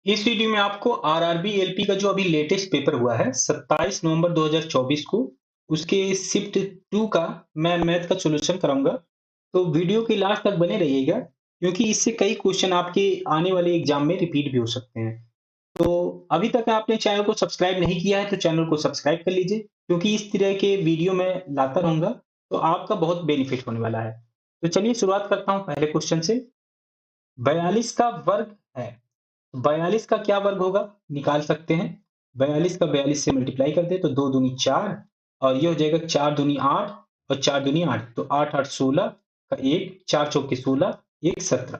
इस वीडियो में आपको आरआरबी एलपी का जो अभी लेटेस्ट पेपर हुआ है 27 नवंबर 2024 को उसके शिफ्ट 2 का मैं मैथ का सॉल्यूशन कराऊंगा। तो वीडियो के लास्ट तक बने रहिएगा क्योंकि इससे कई क्वेश्चन आपके आने वाले एग्जाम में रिपीट भी हो सकते हैं। तो अभी तक आपने चैनल को सब्सक्राइब नहीं किया है तो चैनल को सब्सक्राइब कर लीजिए क्योंकि इस तरह के वीडियो मैं लाता रहूंगा तो आपका बहुत बेनिफिट होने वाला है। तो चलिए शुरुआत करता हूँ पहले क्वेश्चन से। 42 का वर्ग है। 42 का क्या वर्ग होगा निकाल सकते हैं। 42 का 42 से मल्टीप्लाई कर दे तो 2 दूनी 4 और ये हो जाएगा 4 दूनी 8 और 4 दूनी 8 तो 8 8 16 का 1 4 चौके 16 1 17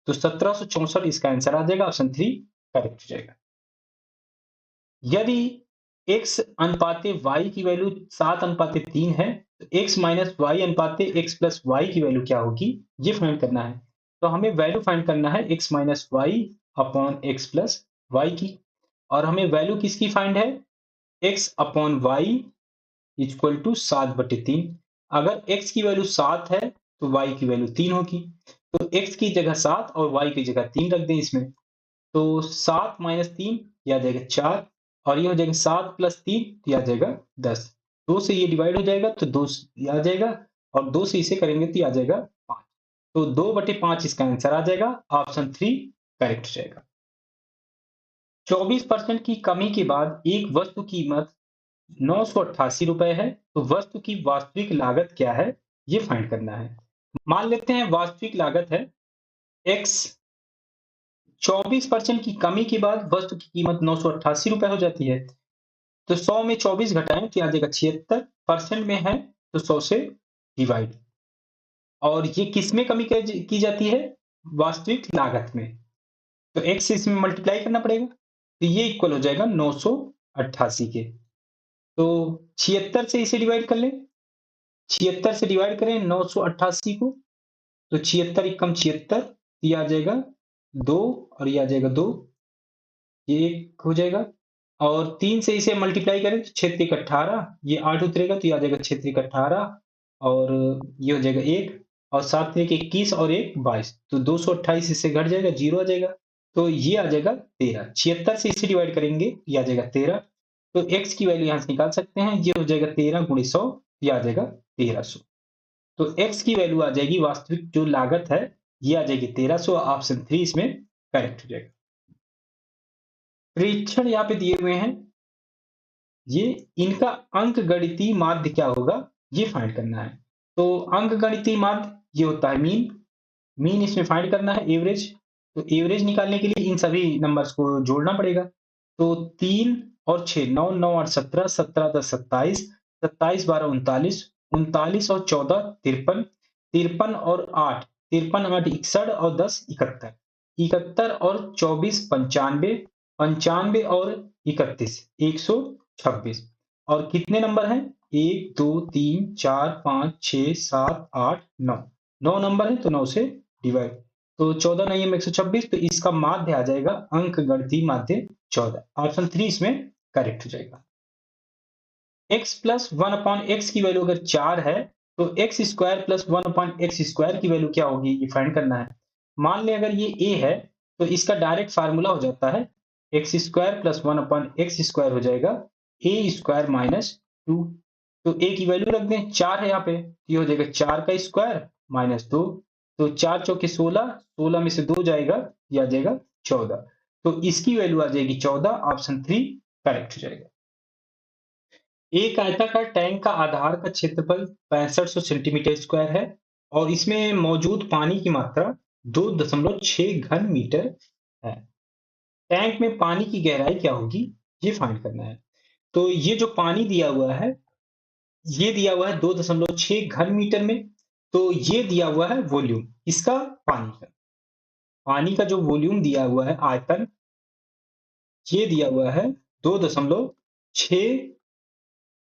तो 1764 इसका आंसर आ जाएगा। ऑप्शन 3 करेक्ट हो जाएगा। यदि x अनुपाते y की वैल्यू 7 अनुपाते 3 है तो x माइनस वाई अनुपाते x प्लस वाई की वैल्यू क्या होगी ये फाइंड करना है। तो हमें वैल्यू फाइंड करना है x minus Y upon X plus Y की। और हमें वैल्यू किसकी फाइंड है x upon Y equal to 7/3। अगर x की वैल्यू 7 है तो y की वैल्यू 3 होगी। तो x की जगह 7 और y की जगह 3 रख दें इसमें। तो 7 माइनस 3 यह आ जाएगा 4 और ये हो जाएगा 7 प्लस 3 यह आ जाएगा 10। 2 से ये डिवाइड हो जाएगा तो 2 ये आ जाएगा और 2 से इसे करेंगे तो ये आ जाएगा 5। तो 2/5 इसका आंसर आ जाएगा। ऑप्शन 3 करेक्ट हो जाएगा। 24% की कमी के बाद एक वस्तु की कीमत 988 रुपए है तो वस्तु की वास्तविक लागत क्या है ये फाइंड करना है। मान लेते हैं वास्तविक लागत है x। 24% की कमी के बाद वस्तु की कीमत 988 रुपए हो जाती है। तो 100 में 24 घटाएं तो आ जाएगा 76%। में है तो 100 से डिवाइड। और ये किस में कमी की जाती है वास्तविक लागत में। तो x से इसमें मल्टीप्लाई करना पड़ेगा तो ये इक्वल हो जाएगा 988 के। तो 76 से इसे डिवाइड कर लें। 76 से डिवाइड करें 988 को तो 76 एकम 76 ये आ जाएगा 2 और ये आ जाएगा 2 ये 1 हो जाएगा। और 3 से इसे मल्टीप्लाई करें तो 6 3 18 ये 8 उतरेगा तो ये आ जाएगा 6 3 18 और ये हो जाएगा 1 और 7 3 21 और 1 22 तो 228 इससे घट जाएगा 0 आ जाएगा। तो ये आ जाएगा 13। 76 से इसे डिवाइड करेंगे ये आ जाएगा 13। तो x की वैल्यू यहाँ से निकाल सकते हैं ये हो जाएगा 13 गुणे 100 ये आ जाएगा 1300। तो x की वैल्यू आ जाएगी वास्तविक जो लागत है ये आ जाएगी 1300। ऑप्शन 3 इसमें करेक्ट हो जाएगा। परीक्षण यहाँ पे दिए हुए हैं ये इनका अंक गणितीय माध्य क्या होगा ये फाइंड करना है। तो अंक गणितीय माध्य ये होता है मीन। मीन इसमें फाइंड करना है एवरेज। तो एवरेज निकालने के लिए इन सभी नंबर्स को जोड़ना पड़ेगा। तो 3 और 6 9 9 8 17 17 10 27 27 12 39 39 और 14 53 53 और 8 53 8 61 और 10 71 71 और 24 95 95 और 31 126। और कितने नंबर हैं 1 2 3 4 5 6 7 8 9 9 नंबर है तो 9 से डिवाइड। तो 14 नहीं है 126 तो इसका माध्य आ जाएगा अंक गणितीय माध्य 14। ऑप्शन 3 इसमें करेक्ट हो जाएगा। x प्लस 1 अपॉन एक्स की वैल्यू अगर 4 है तो x square plus 1 upon x square की वैल्यू क्या होगी ये फाइंड करना है। मान लें अगर ये a है तो इसका डायरेक्ट फार्मूला हो जाता है x square plus 1 upon x square हो जाएगा a स्क्वायर माइनस 2। तो a की वैल्यू रख दें 4 है यहाँ पे ये हो जाएगा 4 का स्क्वायर माइनस 2। तो 4 चौके 16 16 में से 2 जाएगा ये आ जाएगा 14। तो इसकी वैल्यू आ जाएगी 14। ऑप्शन 3 करेक्ट हो जाएगा। एक आयताकार टैंक का आधार का क्षेत्रफल 6500 सेंटीमीटर स्क्वायर है और इसमें मौजूद पानी की मात्रा 2.6 घन मीटर है। टैंक में पानी की गहराई क्या होगी ये फाइंड करना है। तो ये जो पानी दिया हुआ है ये दिया हुआ है 2.6 घन मीटर में। तो ये दिया हुआ है वॉल्यूम इसका पानी का जो वॉल्यूम दिया हुआ है आयतन ये दिया हुआ है 2.6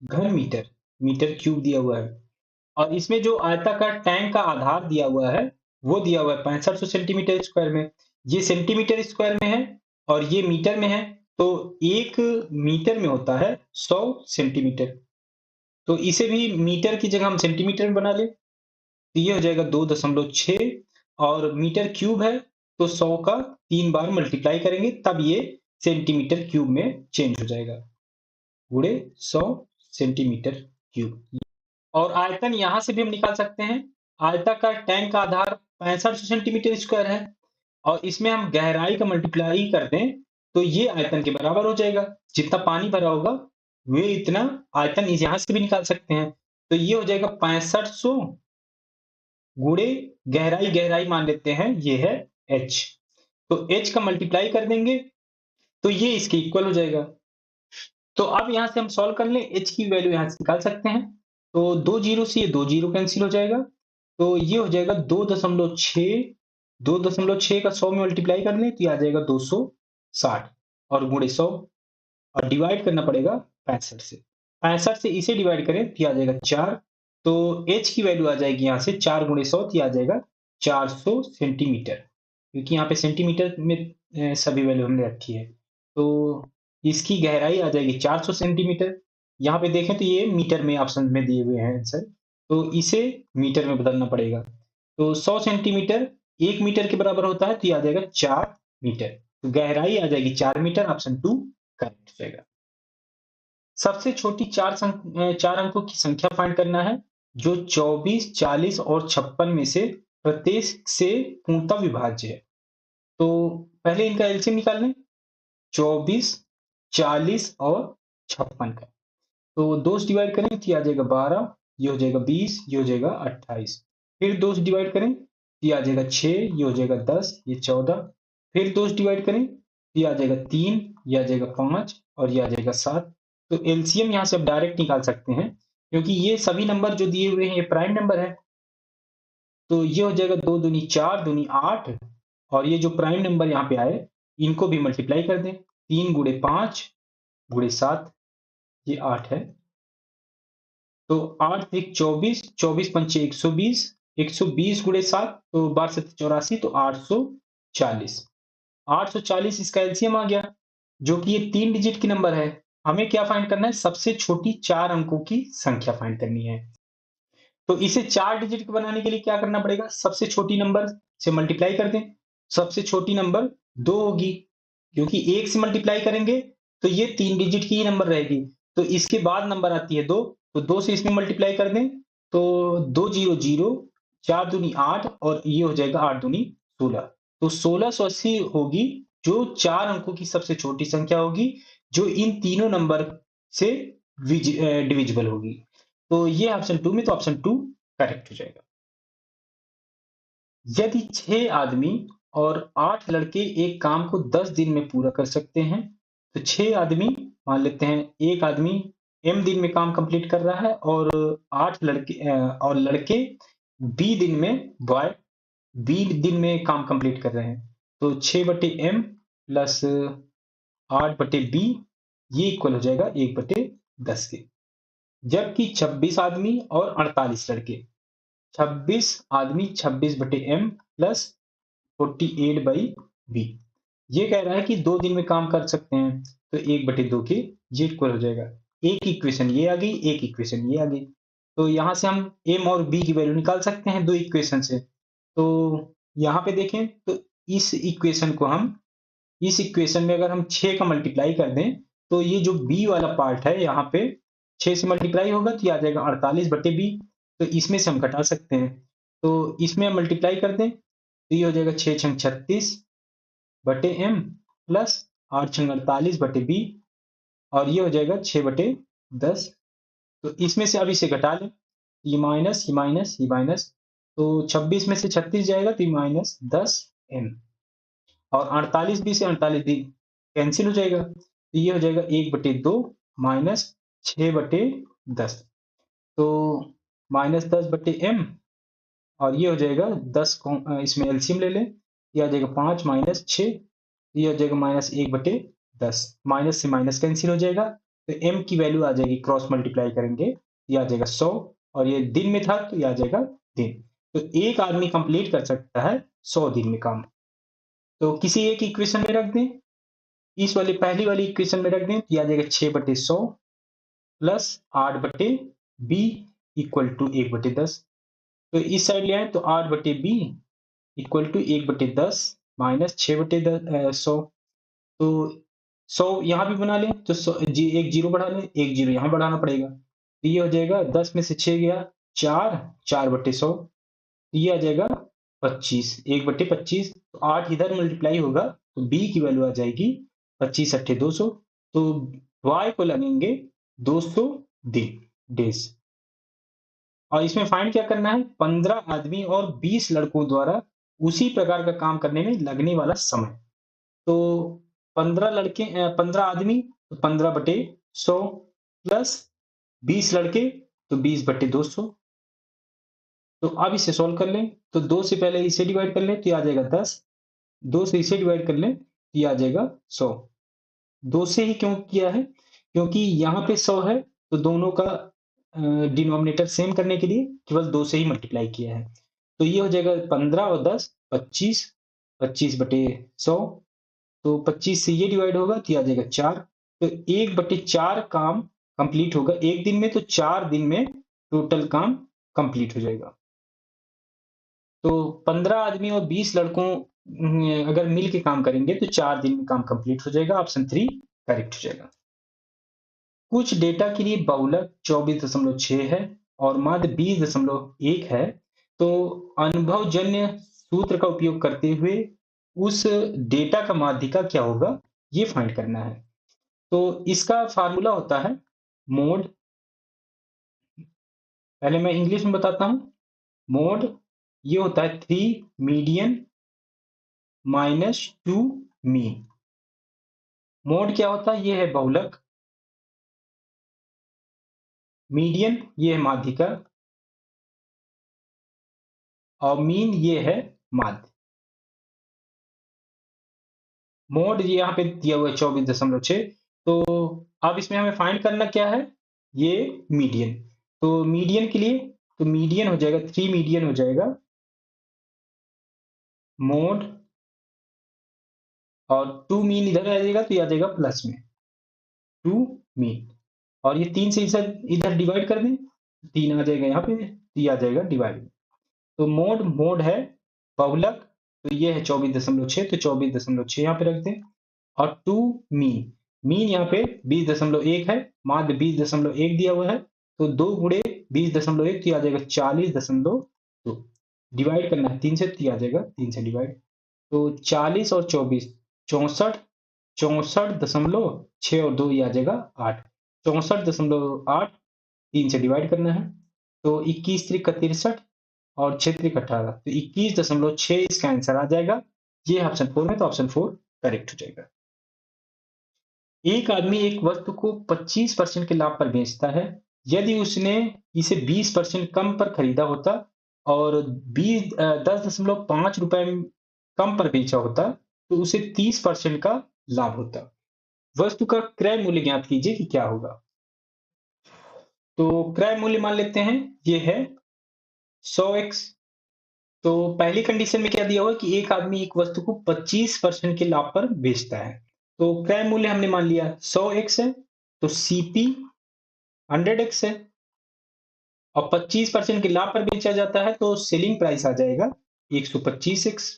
घन मीटर मीटर क्यूब दिया हुआ है। और इसमें जो आयताकार टैंक का आधार दिया हुआ है वो दिया हुआ है 6500 सेंटीमीटर स्क्वायर में। ये सेंटीमीटर स्क्वायर में है और ये मीटर में है। तो 1 मीटर में होता है 100 सेंटीमीटर। तो इसे भी मीटर की जगह हम सेंटीमीटर में बना लें तो ये हो जाएगा 2.6 और मीटर क्यूब है तो 100 का 3 बार मल्टीप्लाई करेंगे तब ये सेंटीमीटर क्यूब में चेंज हो जाएगा, गुणे 100 सेंटीमीटर क्यूब। और आयतन यहां से भी हम निकाल सकते हैं। आयताकार टैंक का आधार 65 सेंटीमीटर स्क्वायर है और इसमें हम गहराई का मल्टीप्लाई कर दें तो ये आयतन के बराबर हो जाएगा। जितना पानी भरा होगा वे इतना आयतन इस यहां से भी निकाल सकते हैं। तो ये हो जाएगा 6500 गुणे गहराई, गहराई मान लेते हैं ये है h। तो h का मल्टीप्लाई कर देंगे तो ये इसके इक्वल हो जाएगा। तो अब यहां से हम सॉल्व कर लें, h की वैल्यू यहां से निकाल सकते हैं। तो 2 जीरो से ये 2 जीरो कैंसिल हो जाएगा। तो ये हो जाएगा 2.6, 2.6 का 100 में मल्टीप्लाई कर लें तो ये आ जाएगा 260 और गुणे 100 और डिवाइड करना पड़ेगा 65 से। 65 से इसे डिवाइड करें तो ये आ जाएगा 4। तो h की वैल्यू आ जाएगी यहाँ से 4 गुणे 100 तो ये आ जाएगा 400 सेंटीमीटर, क्योंकि यहाँ पे सेंटीमीटर में सभी वैल्यू हमने रखी है। तो इसकी गहराई आ जाएगी 400 सेंटीमीटर। यहाँ पे देखें तो ये मीटर में ऑप्शन में दिए हुए हैं आंसर, तो इसे मीटर में बदलना पड़ेगा। तो 100 सेंटीमीटर 1 मीटर के बराबर होता है तो ये आ जाएगा 4 मीटर। तो गहराई आ जाएगी 4 मीटर, ऑप्शन 2 करेक्ट हो जाएगा। सबसे छोटी 4 अंकों की संख्या फाइंड करना है जो 24, 40 और 56 में से प्रत्येक से पूर्णतः विभाज्य है। तो पहले इनका एलसीएम निकाल लें, 24, 40 और 56 का। तो 2 से डिवाइड करें तो ये आ जाएगा 12, ये हो जाएगा 20, ये हो जाएगा 28। फिर 2 से डिवाइड करें तो ये आ जाएगा 6, ये हो जाएगा 10, ये 14। फिर 2 से डिवाइड करें तो ये आ जाएगा 3, ये आ जाएगा 5 और ये आ जाएगा 7। तो एलसीएम यहाँ से आप डायरेक्ट निकाल सकते हैं क्योंकि ये सभी नंबर जो दिए हुए हैं ये प्राइम नंबर है। तो ये हो जाएगा 2 दूनी 4, दूनी 8 और ये जो प्राइम नंबर यहाँ पे आए इनको भी मल्टीप्लाई कर दें। 3 गुणे 5 गुणे 7 ये 8 है। तो 8 त्रिक 24, 24 पंचे 120, 120 गुणे 7 तो 12 सत्ते 84 तो 840। 840 इसका एलसीएम आ गया जो कि ये 3 डिजिट की नंबर है। हमें क्या फाइंड करना है? सबसे छोटी 4 अंकों की संख्या फाइंड करनी है। तो इसे 4 डिजिट का बनाने के लिए क्या करना पड़ेगा? सबसे छोटी नंबर से मल्टीप्लाई कर दें। सबसे छोटी नंबर 2 होगी क्योंकि 1 से मल्टीप्लाई करेंगे तो ये 3 डिजिट की ही नंबर रहेगी। तो इसके बाद नंबर आती है 2, तो 2 से इसमें मल्टीप्लाई कर दें तो 2 जीरो जीरो, 4 दूनी 8 और ये हो जाएगा 8 दूनी 16। तो 1680 होगी जो 4 अंकों की सबसे छोटी संख्या होगी जो इन तीनों नंबर से डिविजिबल होगी। तो ये ऑप्शन 2 में, तो ऑप्शन 2 करेक्ट हो जाएगा। यदि 6 आदमी और 8 लड़के एक काम को 10 दिन में पूरा कर सकते हैं तो 6 आदमी, मान लेते हैं एक आदमी m दिन में काम कंप्लीट कर रहा है और 8 लड़के b दिन में बॉय b दिन में काम कंप्लीट कर रहे हैं। तो 6/m प्लस 8/b ये इक्वल हो जाएगा 1/10 के। जबकि 26 आदमी और 48 लड़के, 26 आदमी 26/m प्लस 48/b ये कह रहा है कि 2 दिन में काम कर सकते हैं तो 1/2 के ये इक्वल हो जाएगा। एक इक्वेशन ये आ गई, एक इक्वेशन ये आ गई। तो यहां से हम m और b की वैल्यू निकाल सकते हैं दो इक्वेशन से। तो यहाँ पे देखें तो इस इक्वेशन को हम, इस इक्वेशन में अगर हम 6 का मल्टीप्लाई कर दें तो ये जो b वाला पार्ट है यहाँ पे 6 से मल्टीप्लाई होगा तो ये आ जाएगा 48/b। तो इसमें से हम घटा सकते हैं। तो इसमें हम मल्टीप्लाई कर दें तो ये हो जाएगा 6 छंग 36/m प्लस 8 छंग 48/b और ये हो जाएगा 6/10। तो इसमें से अब इसे घटा लें, ये माइनस, ये माइनस, ये माइनस, तो 26 में से 36 जाएगा तो ये -10m और 48b से 48b कैंसिल हो जाएगा तो ये हो जाएगा 1/2 माइनस 6/10। तो -10/m और ये हो जाएगा 10 को इसमें एलसीएम ले लें, ये आ जाएगा 5 माइनस 6, ये हो जाएगा -1/10। माइनस से माइनस कैंसिल हो जाएगा तो m की वैल्यू आ जाएगी, क्रॉस मल्टीप्लाई करेंगे ये आ जाएगा 100 और ये दिन में था तो ये आ जाएगा दिन। तो एक आदमी कंप्लीट कर सकता है 100 दिन में काम। तो किसी एक इक्वेशन में रख दें, इस वाली पहली वाली इक्वेशन में रख दें तो ये आ जाएगा 6/100 प्लस 8/b इक्वल टू 1/10। तो इस साइड ले आए तो 8/b इक्वल टू 1/10 माइनस 6/100। तो 100 यहाँ भी बना लें तो एक जीरो बढ़ा लें, एक जीरो यहाँ बढ़ाना पड़ेगा, तो ये हो जाएगा 10 में से 6 गया 4, 4/100, तो ये आ जाएगा 25, 1/25। तो 8 इधर मल्टीप्लाई होगा तो बी की वैल्यू आ जाएगी 25 अट्ठे 200। तो वाई को लगेंगे 200 दिन, डेज। और इसमें फाइंड क्या करना है, 15 आदमी और 20 लड़कों द्वारा उसी प्रकार का काम करने में लगने वाला समय। तो 15 आदमी तो 15/100 प्लस 20 लड़के तो 20/200। तो अब इसे सॉल्व कर लें तो 2 से पहले इसे डिवाइड कर लें तो ये आ जाएगा 10, 2 से इसे डिवाइड कर लें तो ये आ जाएगा 100। 2 से ही क्यों किया है, क्योंकि यहाँ पे 100 है तो दोनों का डिनोमिनेटर सेम करने के लिए केवल 2 से ही मल्टीप्लाई किया है। तो ये हो जाएगा 15 और 10 25, 25/100। तो 25 से ये डिवाइड होगा तो ये आ जाएगा 4। तो 1/4 काम कंप्लीट होगा एक दिन में, तो 4 दिन में टोटल काम कंप्लीट हो जाएगा। तो 15 आदमी और 20 लड़कों अगर मिल के काम करेंगे तो 4 दिन में काम कंप्लीट हो जाएगा। ऑप्शन 3 करेक्ट हो जाएगा। कुछ डेटा के लिए बहुलक 24.6 है और माध्य 20.1 है, तो अनुभवजन्य सूत्र का उपयोग करते हुए उस डेटा का माध्यिका क्या होगा, ये फाइंड करना है। तो इसका फार्मूला होता है मोड, पहले मैं इंग्लिश में बताता हूं। मोड ये होता है 3 मीडियन माइनस 2 मीन। मोड क्या होता है, ये है बहुलक, मीडियन ये है माध्यिका, और मीन ये है माध्य। मोड ये यहाँ पे दिया हुआ है 24.6। तो अब इसमें हमें फाइंड करना क्या है, ये मीडियन। तो मीडियन के लिए तो मीडियन हो जाएगा 3 मीडियन हो जाएगा मोड, और 2 मीन इधर आ जाएगा तो ये आ जाएगा प्लस में 2 मीन, और ये 3 से इधर इधर डिवाइड कर दें, 3 आ जाएगा यहाँ पे तो ये आ जाएगा डिवाइड। तो मोड मोड है बहुलक, तो ये है 24.6, तो 24.6 यहाँ पे रख दें। और 2 मीन, मीन यहाँ पे 20.1 है, माध्य 20.1 दिया हुआ है, तो 2 गुणे 20.1 तो ये आ जाएगा 40.2। डिवाइड करना है 3 से तो ये आ जाएगा 3 से डिवाइड। तो 40 और 24 64, 64.6 और 2 ये आ जाएगा 8, 64.8 3 से डिवाइड करना है। तो 21 त्रिक 63 और 6 त्रिक 18, तो 21.6 इसका आंसर आ जाएगा। ये ऑप्शन 4 में, तो ऑप्शन 4 करेक्ट हो जाएगा। एक आदमी एक वस्तु को 25% के लाभ पर बेचता है। यदि उसने इसे 20% कम पर खरीदा होता और 10.5 रुपए कम पर बेचा होता तो उसे 30% का लाभ होता। वस्तु का क्रय मूल्य ज्ञात कीजिए कि क्या होगा। तो क्रय मूल्य मान लेते हैं ये है 100x। तो पहली कंडीशन में क्या दिया हुआ कि एक आदमी एक वस्तु को 25% के लाभ पर बेचता है। तो क्रय मूल्य हमने मान लिया 100x है, तो सीपी 100x है, और 25% के लाभ पर बेचा जाता है तो सेलिंग प्राइस आ जाएगा 125x।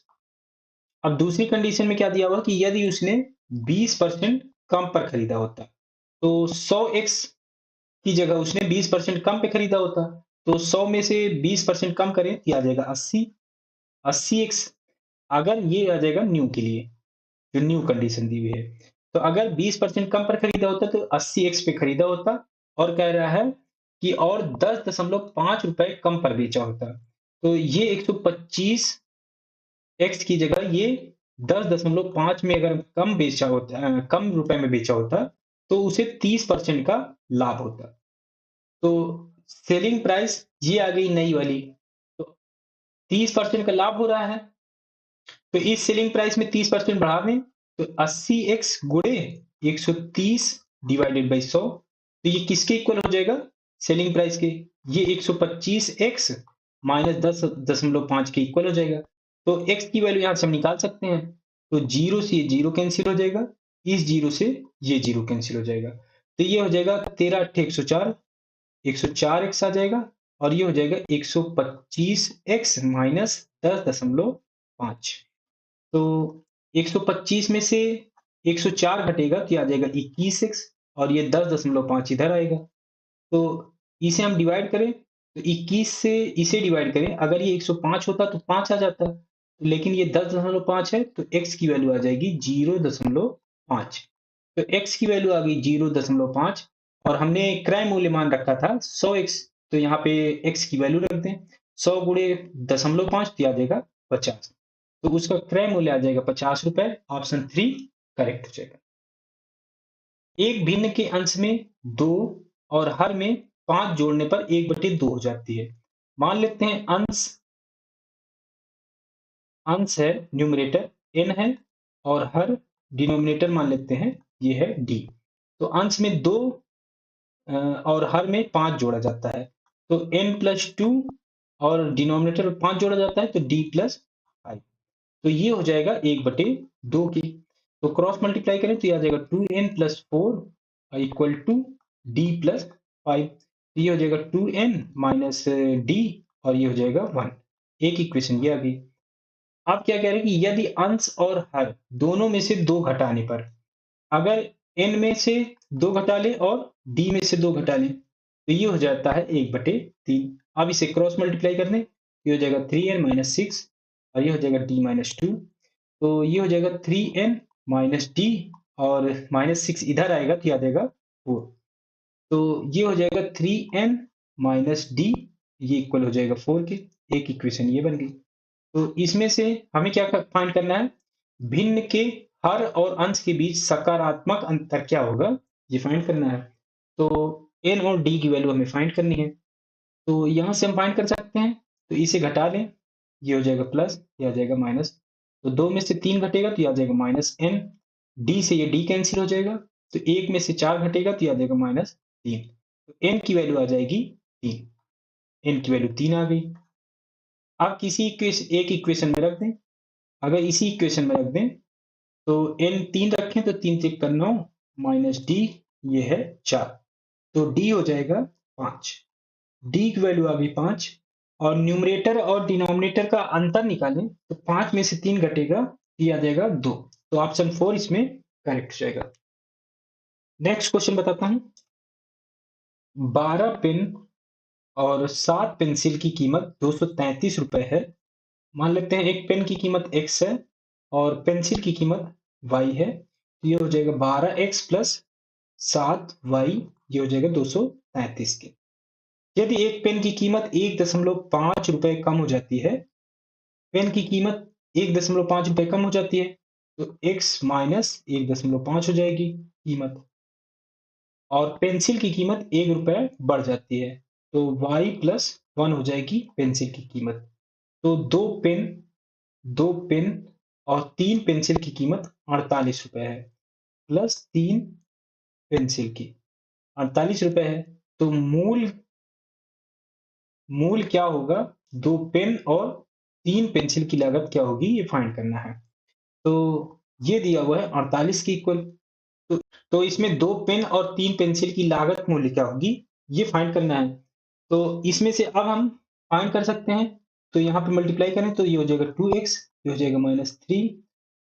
अब दूसरी कंडीशन में क्या दिया हुआ कि यदि उसने 20% कम पर खरीदा होता, तो 100x की जगह उसने 20% कम पे खरीदा होता, तो 100 में से 20% कम करें तो आ जाएगा 80, 80x। अगर ये आ जाएगा न्यू के लिए, जो न्यू कंडीशन दी हुई है, तो अगर 20% कम पर खरीदा होता तो 80x पे खरीदा होता, और कह रहा है कि और 10.5 रुपए कम पर बेचा होता, तो ये 125 x की जगह ये 10.5 में अगर कम बेचा होता, कम रुपए में बेचा होता, तो उसे 30% का लाभ होता। तो सेलिंग प्राइस ये आ गई नई वाली, तो 30% का लाभ हो रहा है, तो इस सेलिंग प्राइस में 30% बढ़ा दें तो 80x गुणे 130 डिवाइडेड बाई 100, तो ये किसके इक्वल हो जाएगा, सेलिंग प्राइस के। ये 125x माइनस 10.5 के इक्वल हो जाएगा। तो x की वैल्यू यहां से हम निकाल सकते हैं, तो 0 से ये 0 कैंसिल हो जाएगा, इस 0 से ये 0 कैंसिल हो जाएगा, तो ये हो जाएगा 13 8 104, 104x आ जाएगा, और ये हो जाएगा 125x माइनस 10.5। तो 125 में से 104 घटेगा तो ये आ जाएगा 21x, और ये 10.5 इधर आएगा। तो इसे हम डिवाइड करें तो 21 से इसे डिवाइड करें, अगर ये 105 होता तो 5 आ जाता, लेकिन ये 10.5 है तो x की वैल्यू आ जाएगी 0.5। तो x की वैल्यू आ गई 0.5, और हमने क्रय मूल्य मान रखा था 100x, तो यहाँ पे x की वैल्यू रख दें, 100 गुणे 0.5 तो आ जाएगा 50। तो उसका क्रय मूल्य आ जाएगा 50 रुपए। ऑप्शन 3 करेक्ट हो जाएगा। एक भिन्न के अंश में 2 और हर में 5 जोड़ने पर 1/2 हो जाती है। मान लेते हैं अंश अंश है न्यूमरेटर n है, और हर डिनोमिनेटर मान लेते हैं ये है d। तो अंश में 2 और हर में 5 जोड़ा जाता है, तो n+2, और डिनोमिनेटर में 5 जोड़ा जाता है तो d+5। तो ये हो जाएगा 1/2 की। तो क्रॉस मल्टीप्लाई करें तो ये आ जाएगा 2n+4 इक्वल टू d+5। तो ये हो जाएगा 2n माइनस d, और ये हो जाएगा 1। एक इक्वेशन ये आ गई। आप क्या कह रहे हैं कि यदि अंश और हर दोनों में से 2 घटाने पर, अगर n में से 2 घटा ले और d में से 2 घटा ले, तो ये हो जाता है 1/3। अब इसे क्रॉस मल्टीप्लाई कर दें, ये हो जाएगा 3n-6, और ये हो जाएगा d-2। तो ये हो जाएगा 3n माइनस d, और -6 इधर आएगा तो ये आ जाएगा 4। तो ये हो जाएगा 3n माइनस d, ये इक्वल हो जाएगा 4 के। एक इक्वेशन ये बन गई। तो इसमें से हमें क्या फाइंड करना है, भिन्न के हर और अंश के बीच सकारात्मक अंतर क्या होगा, ये फाइंड करना है। तो n और d की वैल्यू हमें फाइंड करनी है। तो यहाँ से हम फाइंड कर सकते हैं, तो इसे घटा लें, ये हो जाएगा प्लस, ये आ जाएगा माइनस। तो 2 में से 3 घटेगा तो ये आ जाएगा -n, d से ये d कैंसिल हो जाएगा, तो 1 में से 4 घटेगा तो ये आ जाएगा -3। तो n की वैल्यू आ जाएगी 3, n की वैल्यू 3 आ गई। आप किसी एक इक्वेशन में रख दें, अगर इसी इक्वेशन में रख दें तो n 3 रखें तो 3 से 9 माइनस d, ये है 4, तो d हो जाएगा 5। d की वैल्यू आ गई 5, और न्यूमरेटर और डिनोमिनेटर का अंतर निकालें तो 5 में से 3 घटेगा, ये आ जाएगा 2। तो ऑप्शन 4 इसमें करेक्ट हो जाएगा। नेक्स्ट क्वेश्चन बताता हूं। 12 पेन और 7 पेंसिल की कीमत 233 रुपए है। मान लेते हैं एक पेन की कीमत x है और पेंसिल की कीमत y है, तो ये हो जाएगा 12x प्लस 7y, ये हो जाएगा 233 की। यदि एक पेन की कीमत 1.5 रुपए कम हो जाती है, पेन की कीमत 1.5 रुपए कम हो जाती है, तो x माइनस 1.5 हो जाएगी कीमत, और पेंसिल की कीमत 1 रुपए बढ़ जाती है, तो y प्लस 1 हो जाएगी पेंसिल की कीमत। तो दो पेन और 3 पेंसिल की कीमत 48 रुपए है, प्लस 3 पेंसिल की 48 रुपए है। तो मूल मूल क्या होगा, 2 पेन और 3 पेंसिल की लागत क्या होगी, ये फाइंड करना है। तो ये दिया हुआ है 48 की इक्वल। तो, तो इसमें 2 पेन और 3 पेंसिल की लागत मूल्य क्या होगी, ये फाइंड करना है। तो इसमें से अब हम फाइंड कर सकते हैं, तो यहाँ पे मल्टीप्लाई करें तो ये हो जाएगा 2x, ये हो जाएगा -3,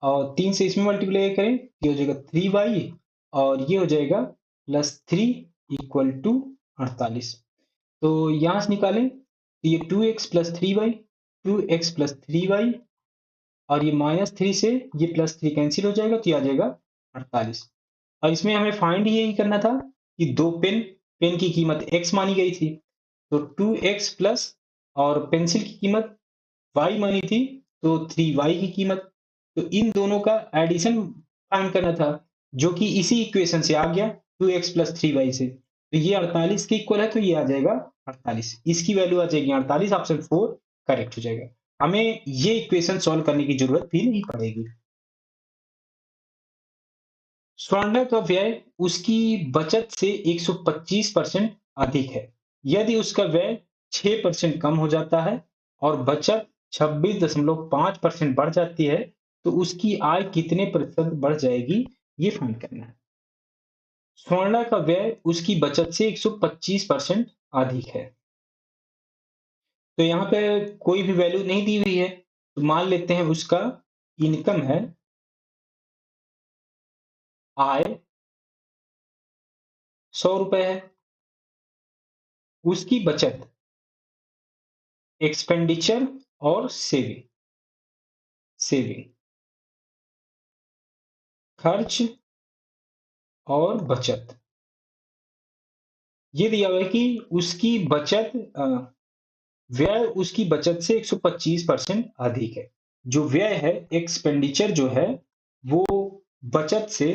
और 3 से इसमें मल्टीप्लाई करें ये हो जाएगा 3y, और ये हो जाएगा +3 इक्वल टू 48। तो यहाँ से निकालें तो ये 2x plus 3y, 2x plus 3y, और ये -3 से ये +3 कैंसिल हो जाएगा तो ये आ जाएगा 48। और इसमें हमें फाइंड यही करना था कि 2 पेन की कीमत x मानी गई थी, तो 2x प्लस, और पेंसिल की कीमत y मानी थी तो 3y की कीमत, तो इन दोनों का एडिशन फाइंड करना था, जो कि इसी इक्वेशन से आ गया 2x प्लस 3y से। तो ये 48 के इक्वल है, तो ये आ जाएगा 48, इसकी वैल्यू आ जाएगी 48। ऑप्शन 4 करेक्ट हो जाएगा। हमें ये इक्वेशन सॉल्व करने की जरूरत भी नहीं पड़ेगी। स्वर्ण का व्यय उसकी बचत से 125% अधिक है। यदि उसका व्यय 6% कम हो जाता है और बचत 26.5% बढ़ जाती है, तो उसकी आय कितने प्रतिशत बढ़ जाएगी, ये फाइंड करना है। स्वर्ण का व्यय उसकी बचत से 125% अधिक है। तो यहाँ पे कोई भी वैल्यू नहीं दी हुई है, तो मान लेते हैं उसका इनकम है, आय 100 रुपए है, उसकी बचत एक्सपेंडिचर और सेविंग, सेविंग खर्च और बचत। ये दिया हुआ है कि उसकी बचत व्यय उसकी बचत से 125% अधिक है। जो व्यय है, एक्सपेंडिचर जो है, वो बचत से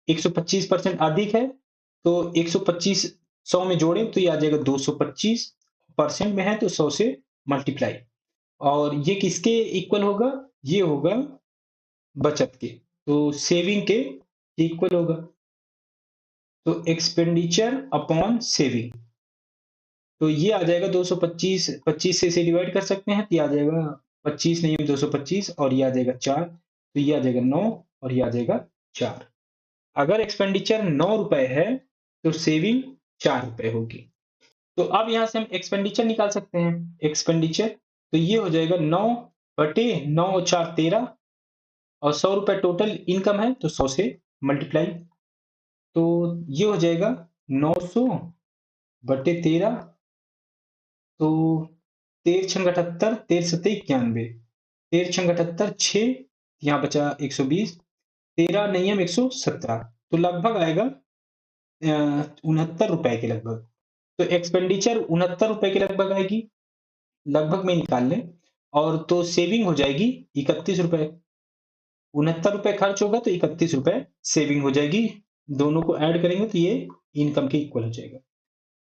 125% अधिक है। तो 125 100 में जोड़ें तो ये आ जाएगा 225, परसेंट में है तो 100 से मल्टीप्लाई। और ये किसके इक्वल होगा? ये होगा बचत के, तो सेविंग के इक्वल होगा। तो एक्सपेंडिचर अपॉन सेविंग, तो ये आ जाएगा 225, 25 से इसे डिवाइड कर सकते हैं तो ये आ जाएगा 25 नहीं 225, और ये आ जाएगा 4, तो ये आ जाएगा 9 और ये आ जाएगा 4। अगर एक्सपेंडिचर 9 रुपए है तो सेविंग 4 रुपए होगी। तो अब यहां से हम एक्सपेंडिचर निकाल सकते हैं। एक्सपेंडिचर तो ये हो जाएगा 9 बटे 9 और 4 13, और 100 रुपए टोटल इनकम है तो 100 से मल्टीप्लाई। तो ये हो जाएगा 900 बटे 13, तो 13 छंग 78, 13 सत्ते 91, 13 छंग 78 6, यहाँ बचा 120, 13 नहीं हम 117, तो लगभग आएगा 69 रुपए के लगभग। तो एक्सपेंडिचर 69 रुपए के लगभग आएगी, लगभग में निकाल लें, और तो सेविंग हो जाएगी 31 रुपए। 69 रुपए खर्च होगा तो 31 रुपए सेविंग हो जाएगी। दोनों को ऐड करेंगे तो ये इनकम के इक्वल हो जाएगा।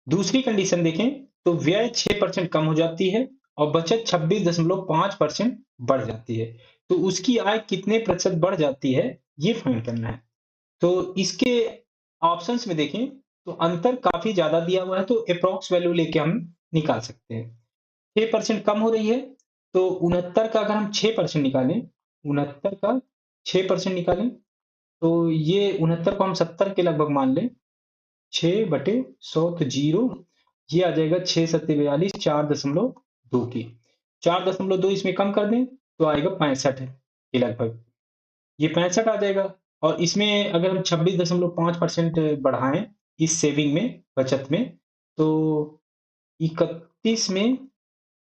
दूसरी कंडीशन देखें तो व्यय 6% कम हो जाती है और बचत 26.5% बढ़ जाती है। तो उसकी आय कितने प्रतिशत बढ़ जाती है, ये फाइंड करना है। तो इसके ऑप्शंस में देखें तो अंतर काफी ज्यादा दिया हुआ है, तो अप्रॉक्स वैल्यू लेके हम निकाल सकते हैं। 6% कम हो रही है, तो 69 का अगर हम 6% निकालें, 69 का 6% निकालें, तो ये 69 को हम 70 के लगभग मान लें, 6 बटे 100 तो 0, ये आ जाएगा 6 सत्ते 42, 4.2 की 4.2 इसमें कम कर दें तो आएगा 65 के लगभग, ये 65 आ जाएगा। और इसमें अगर हम 26.5% बढ़ाएं इस सेविंग में, बचत में, तो 31 में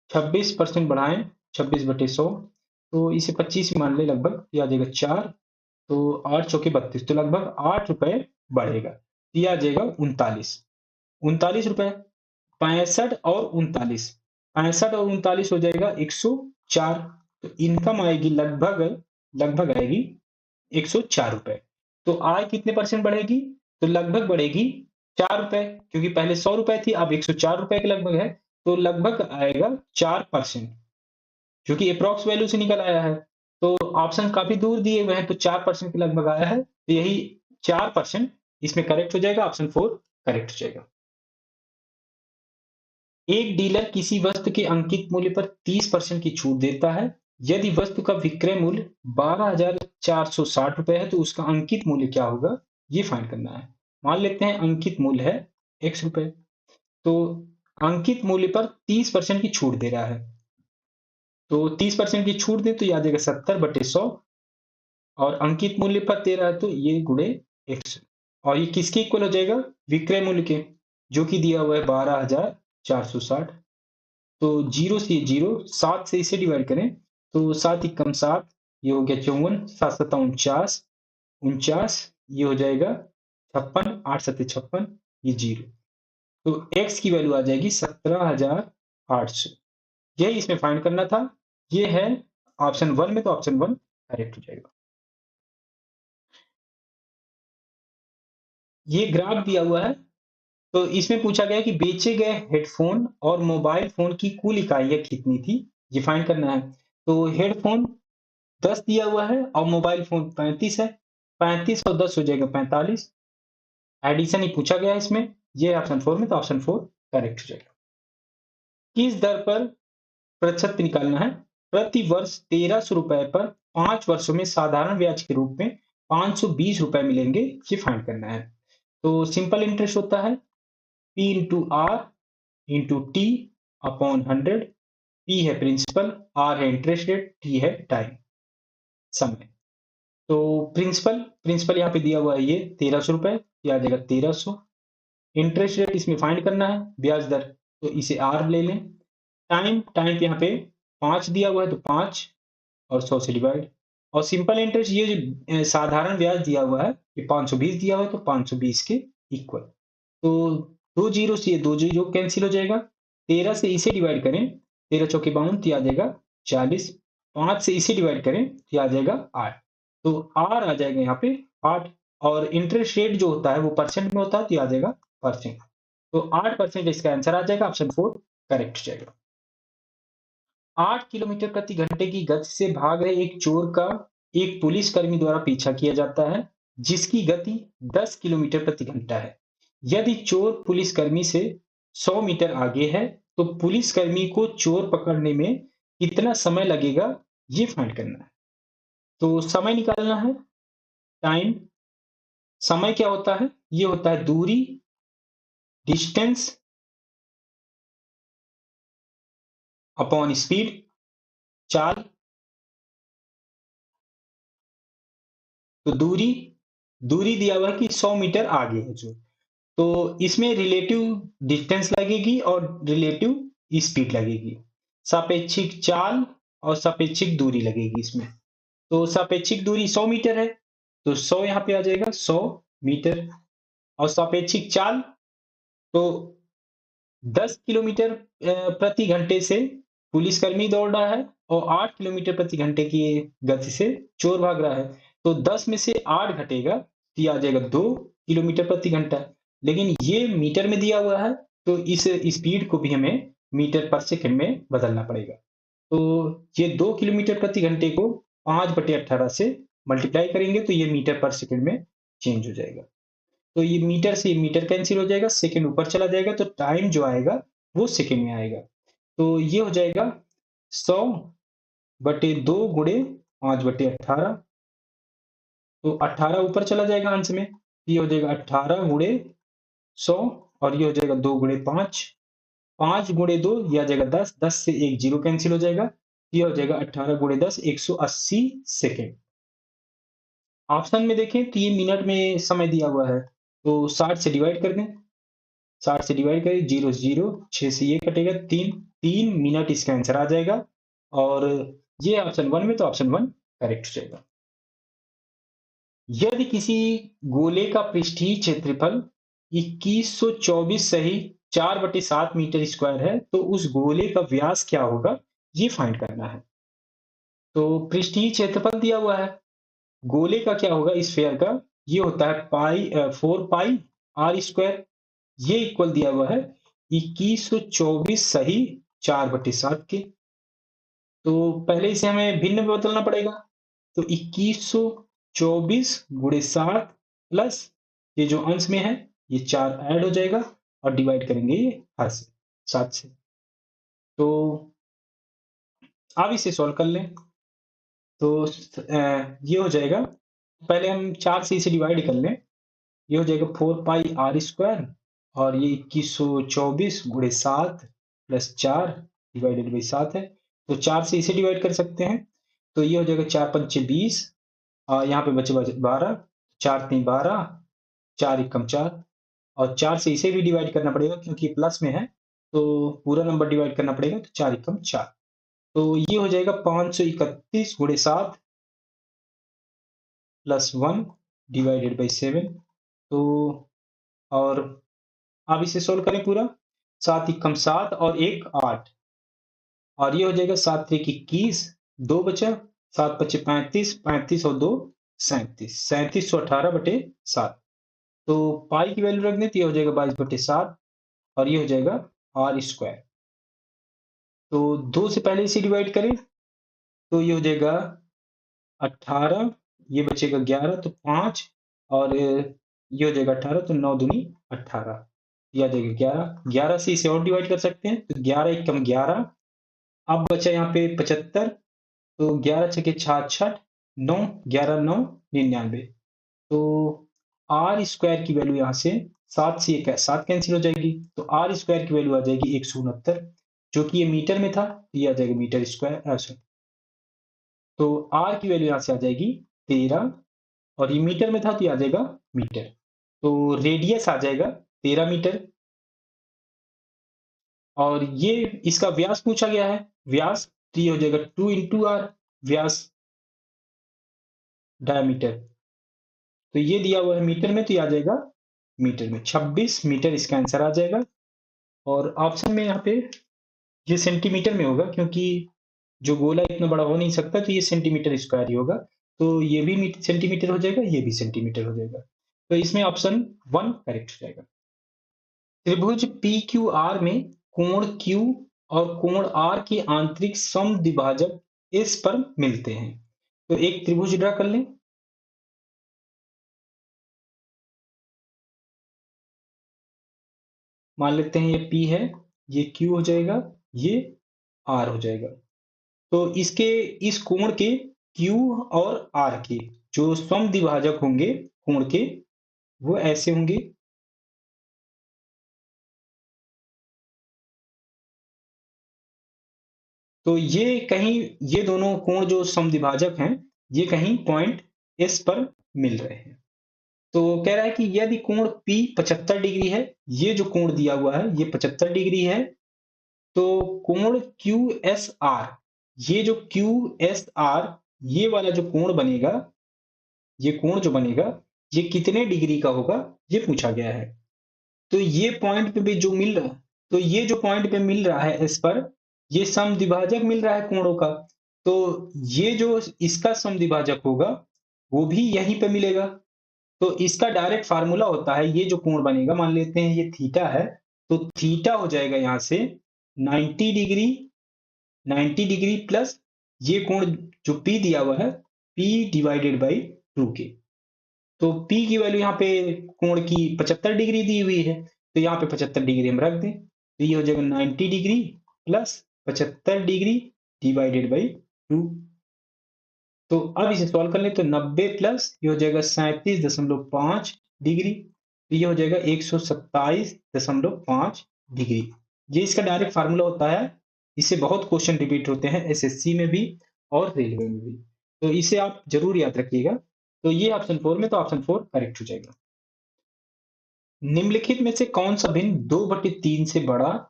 26% बढ़ाएं, 26 बटे 100, तो इसे 25 ही मान ले लगभग, ये आ जाएगा 4, तो 8 चौके 32, तो लगभग 8 रुपए बढ़ेगा, ये आ जाएगा 39, 39 रुपए। 65 और 39, 65 और 39 हो जाएगा 104, तो इनकम आएगी लगभग, लगभग आएगी 104 रुपए। तो आय कितने परसेंट बढ़ेगी? तो लगभग बढ़ेगी 4 रुपए, क्योंकि पहले 100 रुपए थी, अब 104 रुपए के लगभग है, तो लगभग आएगा 4%, जो कि अप्रॉक्स वैल्यू से निकल आया है। तो ऑप्शन काफी दूर दिए हुए हैं, तो 4% के लगभग आया है, तो यही 4% इसमें करेक्ट हो जाएगा, ऑप्शन 4 करेक्ट हो जाएगा। एक डीलर किसी वस्तु के अंकित मूल्य पर 30% की छूट देता है। यदि वस्तु का विक्रय मूल्य 12,460 रुपए है तो उसका अंकित मूल्य क्या होगा, ये फाइंड करना है। मान लेते हैं अंकित मूल्य है x रुपए, तो अंकित मूल्य पर 30% की छूट दे रहा है, तो 30% की छूट दे तो ये आ जाएगा 70 बटे 100, और अंकित मूल्य पर दे रहा है तो ये गुणे x, और ये किसके इक्वल हो जाएगा? विक्रय मूल्य के, जो कि दिया हुआ है 12,460। तो 0 से 0, 7 से इसे डिवाइड करें तो 7 एकम 7, ये हो गया 54, 7 सत्ता 49, 49 ये हो जाएगा 56, 8 सत्ते 56, ये 0, तो x की वैल्यू आ जाएगी 17,800। यही इसमें फाइंड करना था। ये है ऑप्शन 1 में, तो ऑप्शन 1 करेक्ट हो जाएगा। ये ग्राफ दिया हुआ है, तो इसमें पूछा गया कि बेचे गए हेडफोन और मोबाइल फोन की कुल इकाइयां कितनी थी, ये फाइंड करना है। तो हेडफोन 10 दिया हुआ है और मोबाइल फोन 35 है, 35 और 10 हो जाएगा 45, एडिशन ही पूछा गया है इसमें, ये ऑप्शन 4 में, तो ऑप्शन 4 करेक्ट हो जाएगा। किस दर पर प्रतिशत निकालना है? प्रति वर्ष 1300 रुपए पर 5 वर्षों में साधारण ब्याज के रूप में 520 रुपए मिलेंगे, ये फाइंड करना है। तो सिंपल इंटरेस्ट होता है P into R into T upon 100, P है प्रिंसिपल, R है इंटरेस्ट रेट, T है टाइम। समय। तो प्रिंसिपल प्रिंसिपल यहाँ पे दिया हुआ है, ये 1300 रुपए, ये आ जाएगा 1300। इंटरेस्ट रेट इसमें फाइंड करना है, ब्याज दर, तो इसे आर ले लें। टाइम टाइम यहाँ पे 5 दिया हुआ है, तो 5 और 100 से डिवाइड। और सिंपल इंटरेस्ट, ये जो साधारण ब्याज दिया हुआ है, ये 520 दिया हुआ है, तो 520 के इक्वल। तो दो जीरो से ये दो जीरो कैंसिल हो जाएगा। 13 से इसे डिवाइड करें, 13 चौके 52, तो ये आ जाएगा 40। 5 से इसे डिवाइड करें, तो ये आ जाएगा 8। तो आर आ जाएगा यहाँ पे 8। और इंटरेस्ट रेट जो होता है वो परसेंट में होता है, तो ये आ जाएगा परसेंट। तो 8% इसका आंसर आ जाएगा, ऑप्शन 4 करेक्ट हो जाएगा। 8 किलोमीटर प्रति घंटे की गति से भाग रहे एक चोर का एक पुलिसकर्मी द्वारा पीछा किया जाता है, जिसकी गति 10 किलोमीटर प्रति घंटा है। यदि चोर पुलिसकर्मी से 100 मीटर आगे है, तो पुलिसकर्मी को चोर पकड़ने में कितना समय लगेगा, ये फाइंड करना है। तो समय निकालना है, टाइम। समय क्या होता है? ये होता है दूरी, डिस्टेंस अपॉन स्पीड, चाल। तो दूरी दूरी दिया हुआ है कि 100 मीटर आगे है जो, तो इसमें रिलेटिव डिस्टेंस लगेगी और रिलेटिव स्पीड लगेगी। सापेक्षिक चाल और सापेक्षिक दूरी लगेगी इसमें। तो सापेक्षिक दूरी 100 मीटर है, तो 100 यहाँ पे आ जाएगा 100 मीटर। और सापेक्षिक चाल, तो 10 किलोमीटर प्रति घंटे से पुलिसकर्मी दौड़ रहा है और 8 किलोमीटर प्रति घंटे की गति से चोर भाग रहा है। तो 10 में से 8 घटेगा, तो ये आ जाएगा 2 किलोमीटर प्रति घंटा। लेकिन ये मीटर में दिया हुआ है, तो इस स्पीड को भी हमें मीटर पर सेकंड में बदलना पड़ेगा। तो ये 2 किलोमीटर प्रति घंटे को 5/18 से मल्टीप्लाई करेंगे, तो ये मीटर पर सेकंड में चेंज हो जाएगा। तो ये मीटर से मीटर कैंसिल हो जाएगा, सेकंड ऊपर चला जाएगा, तो टाइम जो आएगा वो सेकंड में आएगा। तो ये हो जाएगा 100/2 गुणे 5/18। तो 18 ऊपर चला जाएगा अंश में, ये हो जाएगा 18 गुणे 100। और ये हो जाएगा 2 गुणे 5, 5 गुणे 2, ये आ जाएगा 10, 10 से एक जीरो कैंसिल हो जाएगा, ये हो जाएगा 18 गुणे 10, 180 सेकेंड। ऑप्शन में देखें तो ये मिनट में समय दिया हुआ है, तो 60 से डिवाइड कर दें। 60 से डिवाइड करें, 0 0, 6 से ये कटेगा 3, 3 मिनट इसका आंसर आ जाएगा। और ये ऑप्शन 1 में, तो ऑप्शन 1 करेक्ट हो जाएगा। यदि किसी गोले का पृष्ठीय क्षेत्रफल 2124 सही 4/7 मीटर स्क्वायर है, तो उस गोले का व्यास क्या होगा, ये फाइंड करना है। तो पृष्ठीय क्षेत्रफल दिया हुआ है, गोले का क्या होगा स्फेयर का, ये होता है 4 पाई आर स्क्वायर। ये इक्वल दिया हुआ है 2124 सही 4/7 के। तो पहले इसे हमें भिन्न में बदलना पड़ेगा, तो 2124 गुणे 7 प्लस ये जो अंश में है ये 4 ऐड हो जाएगा, और डिवाइड करेंगे ये हर से 7 से। तो अब इसे सॉल्व कर लें, तो ये हो जाएगा, पहले हम 4 से इसे डिवाइड कर लें। ये हो जाएगा 4 पाई आर स्क्वायर, और ये 2124 गुणे 7 प्लस 4 डिवाइडेड बाई 7 है। तो 4 से इसे डिवाइड कर सकते हैं, तो ये हो जाएगा 4 पंचे 20, यहाँ पे बचे 12, 4 3 12, 4 एकम 4। और 4 से इसे भी डिवाइड करना पड़ेगा क्योंकि प्लस में है, तो पूरा नंबर डिवाइड करना पड़ेगा, तो 4 एकम 4। तो ये हो जाएगा 531 गुणे 7 प्लस 1 डिवाइडेड बाई 7। तो और अब इसे सोल्व करें पूरा, 7 एकम 7 और 1 8, और ये हो जाएगा 7 त्रिक 21, 2 बचा, 7 पचे 35, 35 और 2 37, 3718/7। तो पाई की वैल्यू रख दें, तो ये हो जाएगा 22/7, और ये हो जाएगा आर स्क्वायर। तो 2 से पहले इसे डिवाइड करें, तो ये हो जाएगा 18, ये बचेगा 11, तो 5, और ये हो जाएगा 18, तो 9 दूनी 18, ये आ जाएगा 11। 11 से इसे और डिवाइड कर सकते हैं, तो 11 एकम 11। अब बचा यहाँ पे 75, तो 11 छके 66, 9, 11 9 99। तो आर स्क्वायर की वैल्यू यहाँ से 7 से 7 कैंसिल हो जाएगी, तो आर स्क्वायर की वैल्यू आ जाएगी 169, जो कि ये मीटर में था, तो ये आ जाएगा मीटर स्क्वायर। तो r की वैल्यू यहाँ से आ जाएगी 13 और ये मीटर में था तो ये आ जाएगा मीटर। तो रेडियस आ जाएगा 13 मीटर और ये इसका व्यास पूछा गया है। व्यास तो ये हो जाएगा 2 इंटू r व्यास डायमीटर। तो ये दिया हुआ है मीटर में तो ये आ जाएगा मीटर में 26 मीटर इसका आंसर आ जाएगा। और ऑप्शन में यहाँ पे ये सेंटीमीटर में होगा क्योंकि जो गोला इतना बड़ा हो नहीं सकता तो ये सेंटीमीटर स्क्वायर ही होगा। तो ये भी सेंटीमीटर हो जाएगा, ये भी सेंटीमीटर हो जाएगा। तो इसमें ऑप्शन 1 करेक्ट हो जाएगा। त्रिभुज PQR में कोण Q और कोण R के आंतरिक समद्विभाजक S पर मिलते हैं। तो एक त्रिभुज ड्रा कर लें। मान लेते हैं ये P है, ये Q हो जाएगा, ये R हो जाएगा। तो इसके इस कोण के Q और R के जो समद्विभाजक होंगे कोण के वो ऐसे होंगे। तो ये दोनों कोण जो समद्विभाजक हैं ये कहीं पॉइंट S पर मिल रहे हैं। तो कह रहा है कि यदि कोण P 75 डिग्री है, ये जो कोण दिया हुआ है ये 75 डिग्री है, तो कोण QSR, ये जो QSR ये वाला जो कोण बनेगा, ये कोण जो बनेगा ये कितने डिग्री का होगा ये पूछा गया है। तो ये पॉइंट पे भी जो मिल रहा है, तो ये जो पॉइंट पे मिल रहा है इस पर ये समद्विभाजक मिल रहा है कोणों का। तो ये जो इसका समद्विभाजक होगा वो भी यहीं पे मिलेगा। तो इसका डायरेक्ट फार्मूला होता है, ये जो कोण बनेगा मान लेते हैं ये थीटा है, तो थीटा हो जाएगा यहाँ से 90 डिग्री, 90 डिग्री प्लस ये कोण जो P दिया हुआ है P डिवाइडेड बाई 2K। तो P की वैल्यू यहाँ पे कोण की 75 डिग्री दी हुई है, तो यहाँ पे 75 डिग्री हम रख दें, तो ये हो जाएगा 90 degree plus 75 degree divided by 2। तो अब इसे सॉल्व कर लें तो 90 प्लस ये हो जाएगा 37.5 डिग्री, तो ये हो जाएगा 127.5 डिग्री। ये इसका डायरेक्ट फार्मूला होता है। इससे बहुत क्वेश्चन रिपीट होते हैं SSC में भी और रेलवे में भी, तो इसे आप जरूर याद रखिएगा। तो ये ऑप्शन 4 में, तो ऑप्शन 4 करेक्ट हो जाएगा। निम्नलिखित में से कौन सा भिन्न 2/3 से बड़ा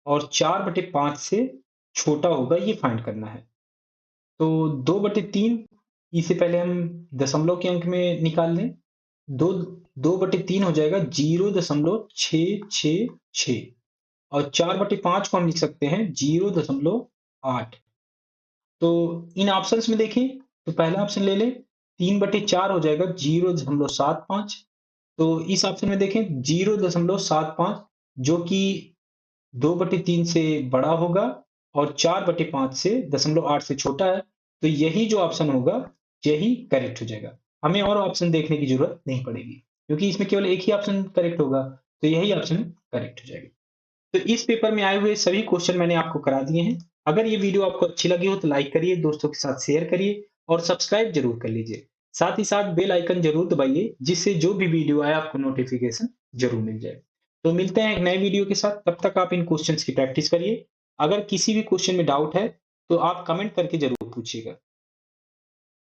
और 4/5 से छोटा होगा ये फाइंड करना है। तो 2/3 इसे पहले हम दशमलव के अंक में निकाल लें। 2/3 हो जाएगा 0.666 और 4/5 को हम लिख सकते हैं 0.8। तो इन ऑप्शंस में देखें तो पहला ऑप्शन ले लें, 3/4 हो जाएगा 0.75। तो इस ऑप्शन में देखें 0.75 जो कि 2/3 से बड़ा होगा और 4/5 से 0.8 से छोटा है, तो यही जो ऑप्शन होगा यही करेक्ट हो जाएगा। हमें और ऑप्शन देखने की जरूरत नहीं पड़ेगी क्योंकि इसमें केवल एक ही ऑप्शन करेक्ट होगा, तो यही ऑप्शन करेक्ट हो जाएगा। तो इस पेपर में आए हुए सभी क्वेश्चन मैंने आपको करा दिए हैं। अगर ये वीडियो आपको अच्छी लगी हो तो लाइक करिए, दोस्तों के साथ शेयर करिए और सब्सक्राइब जरूर कर लीजिए। साथ ही साथ बेल आइकन जरूर दबाइए जिससे जो भी वीडियो आए आपको नोटिफिकेशन जरूर मिल जाए। तो मिलते हैं एक नए वीडियो के साथ, तब तक आप इन क्वेश्चंस की प्रैक्टिस करिए। अगर किसी भी क्वेश्चन में डाउट है तो आप कमेंट करके जरूर पूछिएगा।